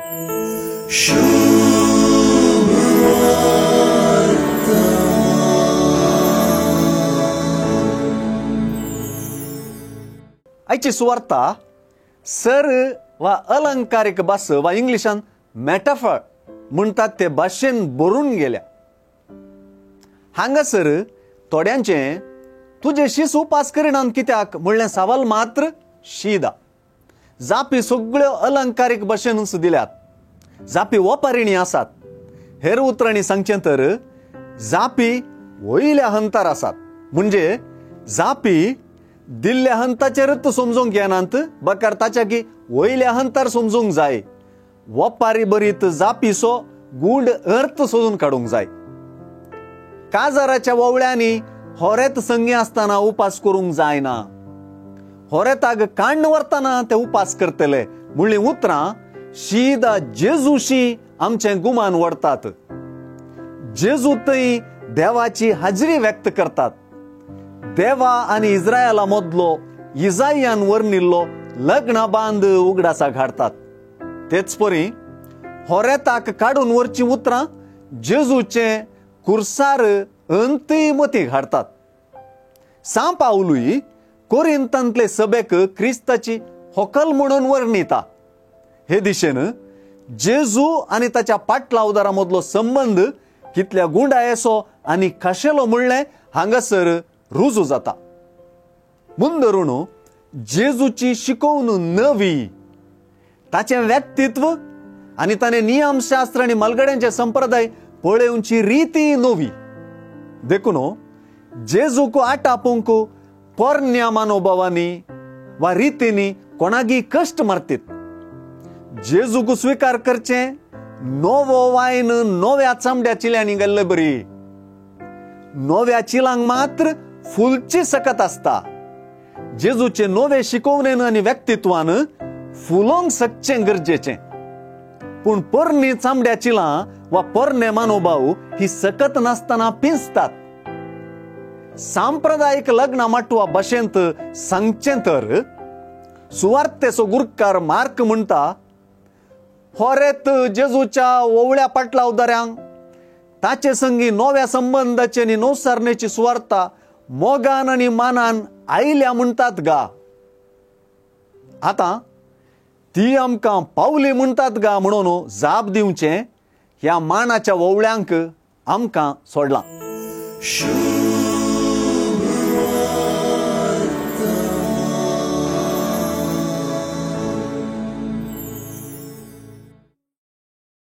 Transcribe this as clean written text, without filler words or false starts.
आयची सुवार्ता सर वा अलंकारिक भास वा इंग्लिशान मेटाफर म्हणतात ते भाशेन बरून गेल्या. हांगासर थोड्यांचे तुझे शीस उपास करिनान कित्याक म्हणलें सवाल मात्र शीदा. जापी सगळ्यो अलंकारीक भाशेनूच दिल्यात. जापी ओपारिणी आसात. हेर उतरांनी सांगचें तर जापी वयल्या हंतार आसात. म्हणजे जापी दिल्ल्या हंताचेरच समजूंक येनात बकार ताच्या की वयल्या हंतार समजूंक जाय. ओपारी बरीत जापीचो गूढ अर्थ सोदून काडूंक जाय. काजाराच्या वोवळ्यांनी होरेत संगी आसतना उपास करूंक जायना. होरेताक काण्ण व्हरतना ते उपास करतले म्हणली उतरां शीदा जेजूशी आमचें गुमान वडतात. जेजू थंय देवाची हाजरी व्यक्त करतात. देवा आनी इस्रायला मदलो इजायान वर्णिल्लो लग्न बांद उगडासाक हाडतात. तेच परी होरेताक काडून वरची उतरां जेजूचे कुर्सार अंतिमतीक हाडतात. सा पावलूय कोरिंतांतले सभेक क्रिस्ताची होकल म्हणून वर्णिता. हे दिशेन जेजू आनी ताच्या पाटलावदारा मदलो संबंध कितल्या गुंडायेचो आनी खाशेलो म्हणलें हांगासर रुजू जाता. मुंदरून जेजूची शिकवण नवी, ताचें व्यक्तित्व आनी ताणें नियमशास्त्र आनी मलगड्यांचे संप्रदाय पळोवची रिती नवी. देखून जेजूक आटापूंक पोरण्या मानोभावांनी वा रितींनी कोणागी कश्ट मारतीत. जेजूक स्वीकार करचें नवो वायन नव्या चामड्या चिल्यांनी गेल्ले बरी. नव्या चिलांक मात्र फुलची सकत आसता. जेजूचे नवे शिकवणेन आनी व्यक्तित्वान फुलोंक सकचें गरजेचें. पूण पोरणी चामड्या चिलां वा पोरणे मानोभाव ही सकत नासतना पिंजतात. सांप्रदायिक लग्न माटवा भाशेंत सांगचें तर सुवार्तेचो गुरकार मार्क म्हणटा होरेत जेजूच्या ओवळ्या पाटलावदाऱ्यांक ताचे संगी नव्या संबंधाची आनी नवसारणेची सुवार्ता मोगान आनी मानान आयल्या म्हणटात गा. आतां ती आमकां पावली म्हणटात गा म्हणून जाप दिवचें ह्या मानाच्या ओवळ्यांक आमकां सोडलां.